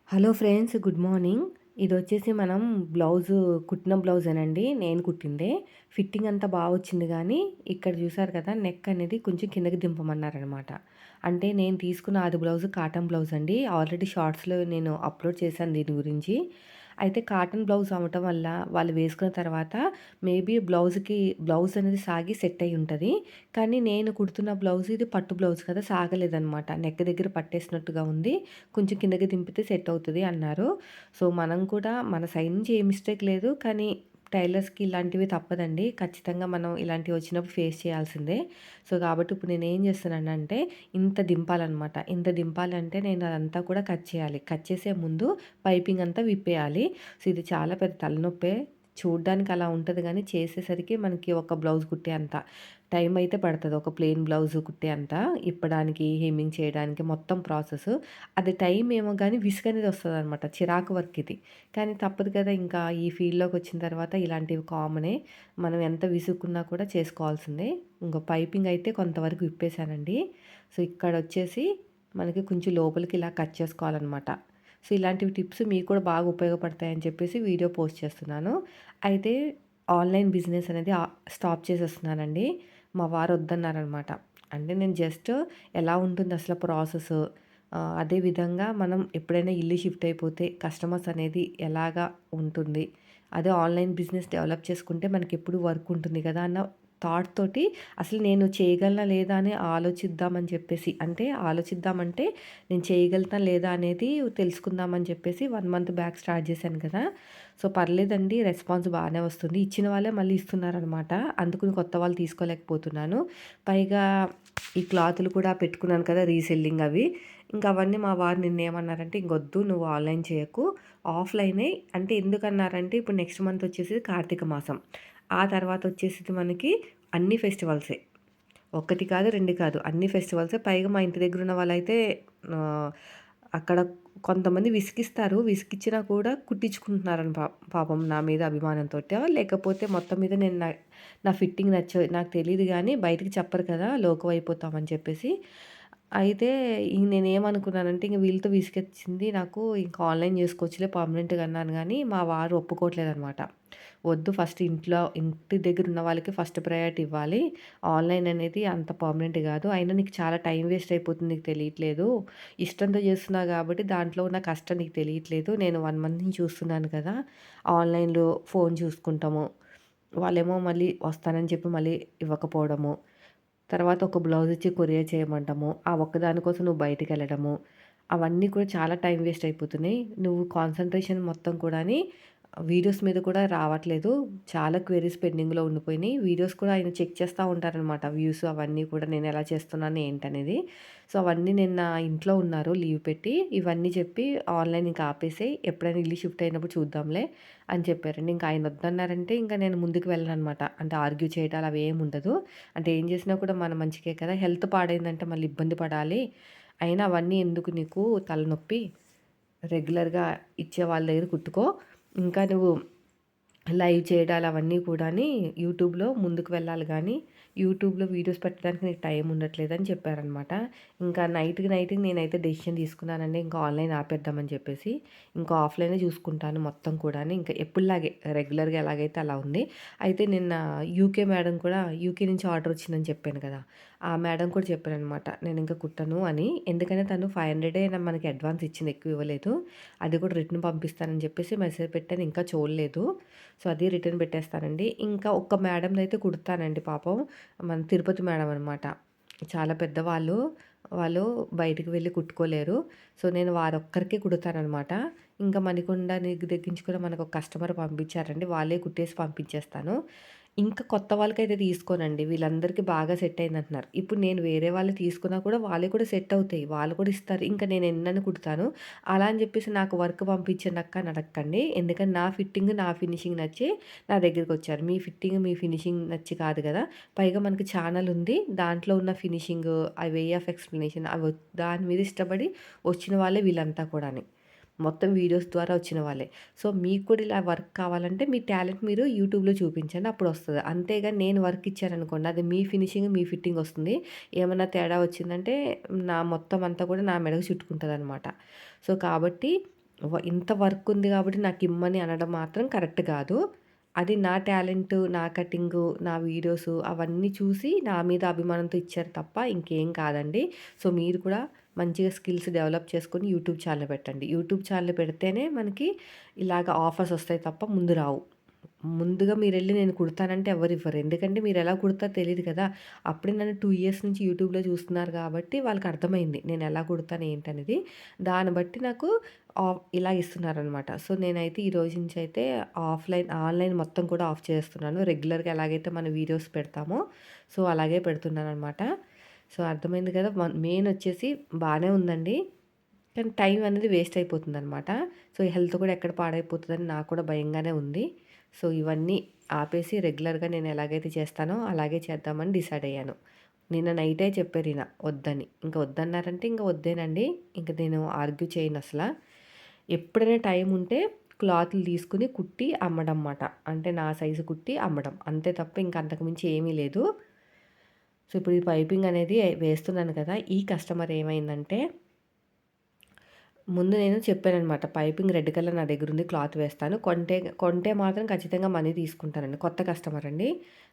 Hello friends, good morning. ఇదొచ్చేసి మనం blouse కుట్టిన బ్లౌజేనండి. నేను కుట్టిందే. ఫిట్టింగ్ అంతా వచ్చింది గానీ, ఇక్కడ చూసారు కదా! నెక్ అనేది కొంచెం కిందకి దింపమన్నారనమాట. అంటే నేను తీసుకున్న ఆది బ్లౌజు కాటన్ బ్లౌజ్ అండి. ఆల్రెడీ షార్ట్స్‌లో నేను అప్‌లోడ్ చేశాను దీని గురించి. అయితే కాటన్ బ్లౌజ్ అవ్వటం వల్ల వాళ్ళు వేసుకున్న తర్వాత బ్లౌజ్ అనేది సాగి సెట్ అయ్యి ఉంటది. కానీ నేను కుడుతున్న బ్లౌజ్ ఇది పట్టు బ్లౌజ్ కదా! సాగలేదనమాట. నెక్ దగ్గర పట్టేసినట్టుగా ఉంది. కొంచెం కిందకి దింపితే సెట్ అవుతది అన్నారు. సో, మనం కూడా మన సైడ్ నుంచి ఏ మిస్టేక్ లేదు. కానీ టైలర్స్‌కి ఇలాంటివి తప్పదండి. ఖచ్చితంగా మనం ఇలాంటివి వచ్చినప్పుడు ఫేస్ చేయాల్సిందే. సో, కాబట్టి ఇప్పుడు నేనేం చేస్తున్నానంటే ఇంత దింపాలనమాట. ఇంత దింపాలంటే నేను అదంతా కూడా కట్ చేయాలి. కట్ చేసే ముందు పైపింగ్ అంతా విప్పేయాలి. సో, ఇది చాలా పెద్ద తలనొప్పే. చూడ్డానికి అలా ఉంటది గానీ, చేసేసరికి మనకి ఒక బ్లౌజ్ కుట్టే అంత టైం అయితే పడతది. ఒక ప్లెయిన్ బ్లౌజ్ కుట్టే అంత ఇప్పడానికి, హెమ్మింగ్ చేయడానికి మొత్తం ప్రాసెస్. అది టైం ఏమో గానీ విసుగనేది వస్తదనమాట. చిరాకు వర్క్ ఇది. కానీ తప్పదు కదా! ఇంకా ఈ ఫీల్డ్‌లోకొచ్చిన తర్వాత ఇలాంటివి కామనే. మనం ఎంత విసుక్కున్నా కూడా చేసుకోవాల్సిందే. ఇంక పైపింగ్ అయితే కొంతవరకు విప్పేసానండి. సో, ఇక్కడొచ్చేసి మనకి కొంచెం లోపలికి ఇలా కట్ చేసుకోవాలనమాట. సో, ఇలాంటివి టిప్స్ మీకు కూడా బాగా ఉపయోగపడతాయని చెప్పేసి వీడియో పోస్ట్ చేస్తున్నాను. అయితే ఆన్‌లైన్ బిజినెస్ అనేది స్టాప్ చేసేస్తున్నానండి. మా వారు వద్దన్నారనమాట. అంటే నేను జస్ట్ ఎలా ఉంటుందసల ప్రాసెస్, అదే విధంగా మనం ఎప్పుడైనా ఇల్లు షిఫ్ట్ అయిపోతే కస్టమర్స్ అనేది ఎలాగా ఉంటుంది, అదే ఆన్‌లైన్ బిజినెస్ డెవలప్ చేసుకుంటే మనకెప్పుడు వర్క్ ఉంటుంది కదా! అన్న థాట్ తోటి అసలు నేను చేయగలనా లేదా అని ఆలోచిద్దామని చెప్పేసి, అంటే ఆలోచిద్దామంటే నేను చేయగలుగుతానా లేదా అనేది తెలుసుకుందామని చెప్పేసి 1 మంత్ బ్యాక్ స్టార్ట్ చేశాను కదా! సో, పర్లేదండి, రెస్పాన్స్ బానే వస్తుంది. ఇచ్చిన వాళ్ళే మళ్ళీ ఇస్తున్నారనమాట. అందుకు కొత్త వాళ్ళు తీసుకోలేకపోతున్నాను. పైగా ఈ క్లాతులు కూడా పెట్టుకున్నాను కదా! రీసెల్లింగ్ అవి. ఇంక అవన్నీ మా వారు నిన్నేమన్నారంటే, "ఇంకొద్దు, నువ్వు ఆన్‌లైన్ చేయకు. ఆఫ్‌లైనే." అంటే ఎందుకన్నారంటే, ఇప్పుడు నెక్స్ట్ మంత్ వచ్చేసి కార్తీక మాసం. ఆ తర్వాత వచ్చేసిది మనకి అన్ని ఫెస్టివల్సే. ఒకటి కాదు, 2 కాదు, అన్ని ఫెస్టివల్సే. పైగా మా ఇంటి దగ్గరున్న వాళ్ళైతే ఆహ్, అక్కడ కొంతమంది విసిగిస్తారు. విసిగిచ్చినా కూడా కుట్టించుకుంటున్నారని పాపం నా మీద అభిమానంతోటో, లేకపోతే మొత్తం మీద నేను నా ఫిట్టింగ్ నాకు తెలీదు గానీ బయటికి చెప్పరు కదా! లోకువ అయిపోతామని చెప్పేసి. అయితే నేనేమనుకున్నానంటే ఇంక వీళ్ళతో విసుగొచ్చింది నాకు. ఇంక ఆన్‌లైన్ చేసుకోవచ్చులే పర్మనెంట్‌గా అన్నాను గానీ, మా వారు ఒప్పుకోవట్లేదనమాట. వద్దు, ఫస్ట్ ఇంటి దగ్గర ఉన్న వాళ్ళకి ఫస్ట్ ప్రయారిటీ ఇవ్వాలి. ఆన్‌లైన్ అనేది అంత పర్మనెంట్ గాదు. అయినా నీకు చాలా టైం వేస్ట్ అయిపోతుంది, నీకు తెలియట్లేదు. ఇష్టంతో చేస్తున్నావు గాబట్టి దాంట్లో ఉన్న కష్టం నీకు తెలియట్లేదు. నేను 1 మంత్ నుంచి చూస్తున్నాను కదా! ఆన్‌లైన్‌లో ఫోను చూసుకుంటాము. వాళ్ళేమో మళ్ళీ వస్తానని చెప్పి మళ్ళీ ఇవ్వకపోవడము. తర్వాత ఒక బ్లౌజ్ ఇచ్చి కొరియర్ చేయమంటము. ఆ ఒక్కదాని కోసం నువ్వు బయటికెళ్ళడము. అవన్నీ కూడా చాలా టైం వేస్ట్ అయిపోతున్నాయి. నువ్వు కాన్సంట్రేషన్ మొత్తం కూడాని వీడియోస్ మీద కూడా రావట్లేదు. చాలా క్వెరీస్ పెండింగ్‌లో ఉండిపోయినాయి. వీడియోస్ కూడా ఆయన చెక్ చేస్తా ఉంటారనమాట. వ్యూస్ అవన్నీ కూడా నేనెలా చేస్తున్నాను ఏంటనేది. సో, అవన్నీ నిన్న ఇంట్లో ఉన్నారు లీవ్ పెట్టి. ఇవన్నీ చెప్పి ఆన్‌లైన్ ఇంక ఆపేసేయి, ఎప్పుడైనా ఇల్లు షిఫ్ట్ అయినప్పుడు చూద్దాంలే అని చెప్పారండి. ఇంక ఆయన వద్దన్నారంటే ఇంక నేను ముందుకు వెళ్ళననమాట. అంటే ఆర్గ్యూ చేయటాలు అవేముండదు. అంటే ఏం చేసినా కూడా మన మంచికే కదా! హెల్త్ పాడైందంటే మళ్ళీ ఇబ్బంది పడాలి. అయినా అవన్నీ ఎందుకు నీకు తలనొప్పి. రెగ్యులర్‌గా ఇచ్చే వాళ్ళ దగ్గర కుట్టుకో. ఇంకా నువ్వు లైవ్ చేయడాలు అవన్నీ కూడాని యూట్యూబ్‌లో ముందుకు వెళ్ళాలి గానీ, యూట్యూబ్‌లో వీడియోస్ పెట్టడానికి నీకు టైం ఉండట్లేదని చెప్పారనమాట. ఇంకా నైట్‌కి నేనైతే డెసిషన్ తీసుకున్నానండి. ఇంకా ఆన్‌లైన్ ఆపేద్దామని చెప్పేసి. ఇంకా ఆఫ్‌లైనే చూసుకుంటాను మొత్తం కూడాని. ఇంకా ఎప్పుడులాగే రెగ్యులర్‌గా ఎలాగైతే అలా ఉంది. అయితే నిన్న యూకే నుంచి ఆర్డర్ వచ్చిందని చెప్పాను కదా! ఆ మేడం కూడా చెప్పారనమాట, నేనింక కుట్టను అని. ఎందుకంటే తను 500 మనకి అడ్వాన్స్ ఇచ్చింది, ఎక్కువ ఇవ్వలేదు. అది కూడా రిటర్న్ పంపిస్తానని చెప్పేసి మెసేజ్ పెట్టాను. ఇంకా చూడలేదు. సో, అది రిటర్న్ పెట్టేస్తానండి. ఇంకా ఒక్క మేడందయితే కుడతానండి పాపం. మన తిరుపతి మేడం అనమాట. చాలా పెద్దవాళ్ళు. వాళ్ళు బయటికి వెళ్లి కుట్టుకోలేరు. సో, నేను వారొక్కరికే కుడతాననమాట. ఇంకా మణికొండ దగ్గర నుంచి కూడా మనకొక కస్టమర్ పంపించారండి. వాళ్ళే కుట్టేసి పంపించేస్తాను. ఇంకా కొత్త వాళ్ళకైతే తీసుకోనండి. వీళ్ళందరికీ బాగా సెట్ అయిందంటున్నారు. ఇప్పుడు నేను వేరే వాళ్ళయి తీసుకున్నా కూడా వాళ్ళయి కూడా సెట్ అవుతాయి. వాళ్ళు కూడా ఇస్తారు. ఇంకా నేను ఎన్నని కుడతాను. అలా అని చెప్పేసి నాకు వర్క్ పంపించండి అక్క అని అడగకండి. ఎందుకంటే నా ఫిట్టింగ్, నా ఫినిషింగ్ నచ్చి నా దగ్గరికొచ్చారు. మీ ఫిట్టింగ్, మీ ఫినిషింగ్ నచ్చి కాదు గదా! పైగా మనకి ఛానెల్ ఉంది. దాంట్లో ఉన్న ఫినిషింగ్, ఆ వే ఆఫ్ ఎక్స్‌ప్లనేషన్ దాని మీద ఇష్టపడి వచ్చిన వాళ్ళే వీళ్ళంతా కూడాని. మొత్తం వీడియోస్ ద్వారా వచ్చిన వాళ్ళే. సో, మీకు కూడా ఇలా వర్క్ కావాలంటే మీ టాలెంట్ మీరు యూట్యూబ్‌లో చూపించండి, అప్పుడొస్తది. అంతేగాని నేను వర్క్ ఇచ్చాననుకోండి, అది మీ ఫినిషింగ్, మీ ఫిట్టింగ్ వస్తుంది. ఏమన్నా తేడా వచ్చిందంటే మొత్తం అంతా కూడా నా మెడకు చుట్టుకుంటదనమాట. సో, కాబట్టి ఇంత వర్క్ ఉంది కాబట్టి నాకిమ్మని అనడం మాత్రం కరెక్ట్ కాదు. అది నా టాలెంటు, నా కటింగు, నా వీడియోసు అవన్నీ చూసి నా మీద అభిమానంతో ఇచ్చారు తప్ప ఇంకేం కాదండి. సో, మీరు కూడా మంచిగా స్కిల్స్ డెవలప్ చేసుకొని యూట్యూబ్ ఛానెల్ పెట్టండి. యూట్యూబ్ ఛానెల్ పెడితేనే మనకి ఇలాగ ఆఫర్స్ వస్తాయి తప్ప ముందు రావు. ముందుగా మీరెళ్లి నేను కుడతానంటే ఎవ్వరివ్వరు. ఎందుకంటే మీరెలా కుడతారో తెలీదు కదా! అప్పుడే నన్ను 2 ఇయర్స్ నుంచి యూట్యూబ్‌లో చూస్తున్నారు కాబట్టి వాళ్ళకర్థమైంది. నేనెలా కుడతాను ఏంటనేది. దాన్ని బట్టి నాకు ఇలా ఇస్తున్నారనమాట. సో, నేనైతే ఈ రోజు నుంచయితే ఆన్‌లైన్ మొత్తం కూడా ఆఫ్ చేస్తున్నాను. రెగ్యులర్‌గా ఎలాగైతే మన వీడియోస్ పెడతామో సో, అలాగే పెడుతున్నాననమాట. సో, అర్థమైంది కదా! మెయినొచ్చేసి బానే ఉందండి. కానీ టైం అనేది వేస్ట్ అయిపోతుందనమాట. సో, హెల్త్ కూడా ఎక్కడ పాడైపోతదని నాకు కూడా భయంగానే ఉంది. సో, ఇవన్నీ ఆపేసి రెగ్యులర్‌గా నేను ఎలాగైతే చేస్తానో అలాగే చేద్దామని డిసైడ్ అయ్యాను. నిన్న నైటే చెప్పారీయన వద్దని. ఇంక వద్దన్నారంటే ఇంక వద్దేనండి. ఇంక నేను ఆర్గ్యూ చేయనసల. ఎప్పుడైనా టైం ఉంటే క్లాతులు తీసుకొని కుట్టి అమ్మడం మాట. అంటే నా సైజు కుట్టి అమ్మడం. అంతే తప్ప ఇంక అంతకు మించి ఏమీ లేదు. సో, ఇప్పుడు ఈ పైపింగ్ అనేది వేస్తున్నాను కదా! ఈ కస్టమర్ ఏమైందంటే ముందు నేను చెప్పాననమాట. పైపింగ్ రెడ్ కలర్ నా దగ్గరుంది క్లాత్ వేస్తాను. కొంటే మాత్రం ఖచ్చితంగా మనీ తీసుకుంటానండి. కొత్త కస్టమర్ అండి.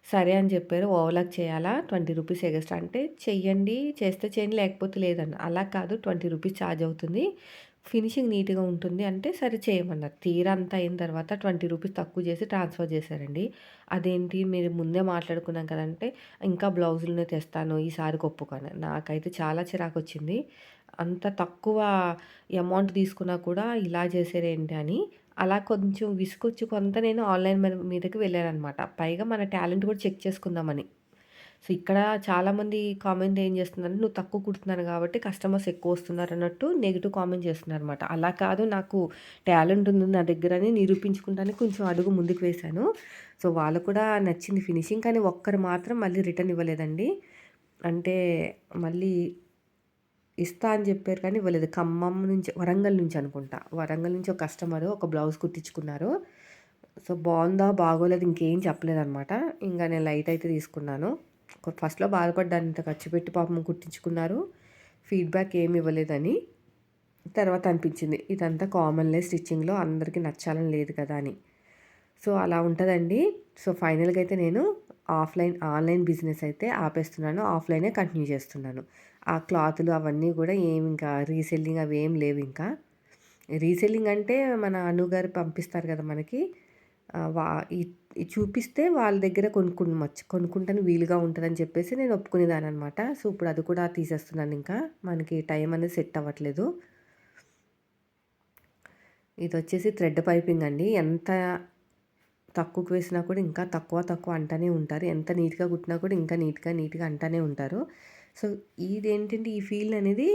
సరే అని చెప్పారు. ఓవర్‌లాక్ చేయాలా? 20 రూపీస్ ఎగస్ట్రా అంటే చెయ్యండి. చేస్తే చేయండి లేకపోతే లేదన్నా. అలా కాదు 20 రూపీస్ ఛార్జ్ అవుతుంది. ఫినిషింగ్ నీట్‌గా ఉంటుంది అంటే సరే చేయమన్నారు. తీరా అంతా అయిన తర్వాత 20 రూపీస్ తక్కువ చేసి ట్రాన్స్‌ఫర్ చేశారండి. అదేంటి మీరు ముందే మాట్లాడుకున్నాం కదంటే ఇంకా బ్లౌజులనే తెస్తాను ఈసారికి ఒప్పుకోను. నాకైతే చాలా చిరాకొచ్చింది. అంత తక్కువ అమౌంట్ తీసుకున్నా కూడా ఇలా చేశారేంటి అని. అలా కొంచెం విసుగొచ్చి కొంత నేను ఆన్‌లైన్ మీదకి వెళ్ళాననమాట. పైగా మన టాలెంట్ కూడా చెక్ చేసుకుందామని. సో, ఇక్కడ చాలామంది కామెంట్ ఏం చేస్తున్నారంటే, "నువ్వు తక్కువ కుడుతున్నాను కాబట్టి కస్టమర్స్ ఎక్కువొస్తున్నారన్నట్టు" నెగెటివ్ కామెంట్ చేస్తున్నారనమాట. అలా కాదు నాకు టాలెంట్ ఉంది నా దగ్గర అని నిరూపించుకుంటానికి కొంచెం అడుగు ముందుకు వేశాను. సో, వాళ్ళకు కూడా నచ్చింది ఫినిషింగ్. కానీ ఒక్కరు మాత్రం మళ్ళీ రిటర్న్ ఇవ్వలేదండి. అంటే మళ్ళీ ఇస్తా అని చెప్పారు కానీ ఇవ్వలేదు. ఖమ్మం నుంచి వరంగల్ నుంచి అనుకుంటా. వరంగల్ నుంచి ఒక కస్టమరు ఒక బ్లౌజ్ కుట్టించుకున్నారు. సో, బావుందా? బాగోలేదు ఇంకేం చెప్పలేదనమాట. ఇంక నేను లైట్ అయితే తీసుకున్నాను. ఫస్ట్‌లో బాధపడ్డాను ఇంత ఖర్చు పెట్టి పాపం కుట్టించుకున్నారు. ఫీడ్‌బ్యాక్ ఏమి ఇవ్వలేదని. తర్వాత అనిపించింది ఇదంతా కామన్‌లే స్టిచ్చింగ్‌లో అందరికి నచ్చాలని లేదు కదా అని. సో, అలా ఉంటదండి. సో, ఫైనల్‌గా అయితే నేను ఆన్‌లైన్ బిజినెస్ అయితే ఆపేస్తున్నాను. ఆఫ్‌లైనే కంటిన్యూ చేస్తున్నాను. ఆ క్లాతులు అవన్నీ కూడా ఏమి ఇంకా రీసెల్లింగ్ అవేం లేవింకా. రీసెల్లింగ్ అంటే మన అనుగారు పంపిస్తారు కదా మనకి. ఆహ్, వా ఈ ఈ చూపిస్తే వాళ్ళ దగ్గర కొనుక్కుంటానికి వీలుగా ఉంటదని చెప్పేసి నేను ఒప్పుకునేదాన్ననమాట. సో, ఇప్పుడు అది కూడా తీసేస్తున్నానింకా. మనకి టైం అనేది సెట్ అవ్వట్లేదు. ఇదొచ్చేసి థ్రెడ్ పైపింగ్ అండి. ఎంత తక్కువకి వేసినా కూడా ఇంకా తక్కువ అంటానే ఉంటారు. ఎంత నీట్‌గా కుట్టినా కూడా ఇంకా నీట్‌గా అంటానే ఉంటారు. సో, ఇదేంటంటే ఈ ఫీల్డ్ అనేది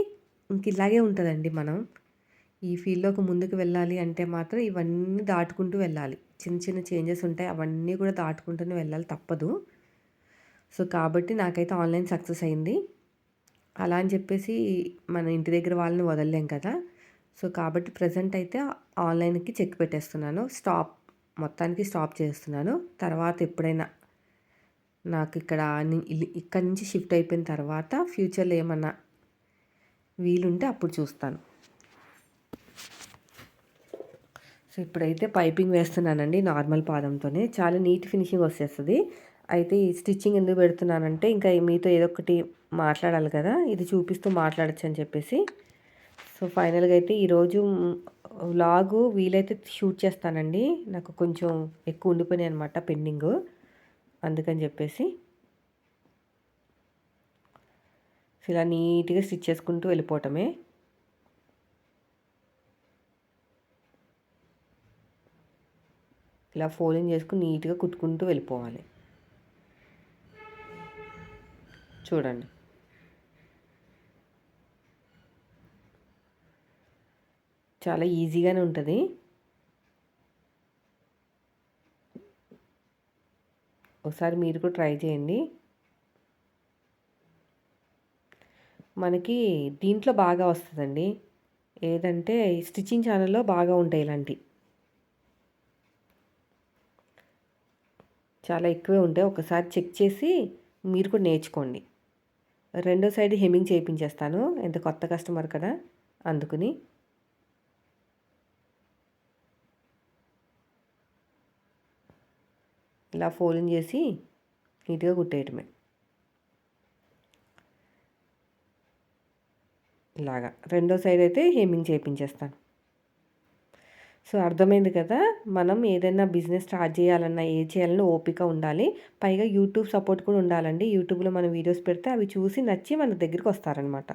ఇంక ఇలాగే ఉంటదండి మనం. ఈ ఫీల్డ్‌లోకి ముందుకు వెళ్ళాలి అంటే మాత్రం ఇవన్నీ దాటుకుంటూ వెళ్ళాలి. చిన్న చేంజెస్ ఉంటాయి. అవన్నీ కూడా దాటుకుంటూనే వెళ్ళాలి తప్పదు. సో, కాబట్టి నాకైతే ఆన్‌లైన్ సక్సెస్ అయింది. అలా అని చెప్పేసి మన ఇంటి దగ్గర వాళ్ళని వదలలేం కదా! సో, కాబట్టి ప్రెజెంట్ అయితే ఆన్‌లైన్‌కి చెక్ పెట్టేస్తున్నాను. మొత్తానికి స్టాప్ చేస్తున్నాను. తర్వాత ఎప్పుడైనా నాకు ఇక్కడి నుంచి షిఫ్ట్ అయిపోయిన తర్వాత ఫ్యూచర్‌లో ఏమన్నా వీలుంటే అప్పుడు చూస్తాను. సో, ఇప్పుడైతే పైపింగ్ వేస్తున్నానండి నార్మల్ పాదంతోనే. చాలా నీట్ ఫినిషింగ్ వచ్చేస్తది. అయితే ఈ స్టిచ్చింగ్ ఎందుకు పెడుతున్నానంటే ఇంకా మీతో ఏదో ఒకటి మాట్లాడాలి కదా! ఇది చూపిస్తూ మాట్లాడొచ్చని చెప్పేసి. సో, ఫైనల్‌గా అయితే ఈరోజు వ్లాగు వీలైతే షూట్ చేస్తానండి. నాకు కొంచెం ఎక్కువ ఉండిపోయినాయనమాట పెండింగు. అందుకని చెప్పేసి. సో, ఇలా నీట్‌గా స్టిచ్ చేసుకుంటూ వెళ్ళిపోవటమే. ఇలా ఫోల్డింగ్ చేసుకొని నీట్‌గా కుట్టుకుంటూ వెళ్ళిపోవాలి. చూడండి. చాలా ఈజీగానే ఉంటది. ఒకసారి మీరు కూడా ట్రై చేయండి. మనకి దీంట్లో బాగా వస్తదండి. ఏదంటే స్టిచ్చింగ్ ఛానెల్‌లో బాగా ఉంటాయి ఇలాంటియి. చాలా ఎక్కువే ఉంటాయి. ఒకసారి చెక్ చేసి మీరు కూడా నేర్చుకోండి. రెండో సైడ్ హెమ్మింగ్ చేపించేస్తాను. ఎంత కొత్త కస్టమర్ కదా! అందుకని. ఇలా ఫోల్డింగ్ చేసి నీట్గా కుట్టేయటమే. ఇలాగా రెండో సైడ్ అయితే హెమ్మింగ్ చేపించేస్తాను. సో అర్థమైంది కదా, మనం ఏదైనా బిజినెస్ స్టార్ట్ చేయాలన్నా ఏది చేయాలన్నా ఓపిక ఉండాలి. పైగా యూట్యూబ్ సపోర్ట్ కూడా ఉండాలండి. యూట్యూబ్లో మనం వీడియోస్ పెడితే అవి చూసి నచ్చి మన దగ్గరికి వస్తారనమాట.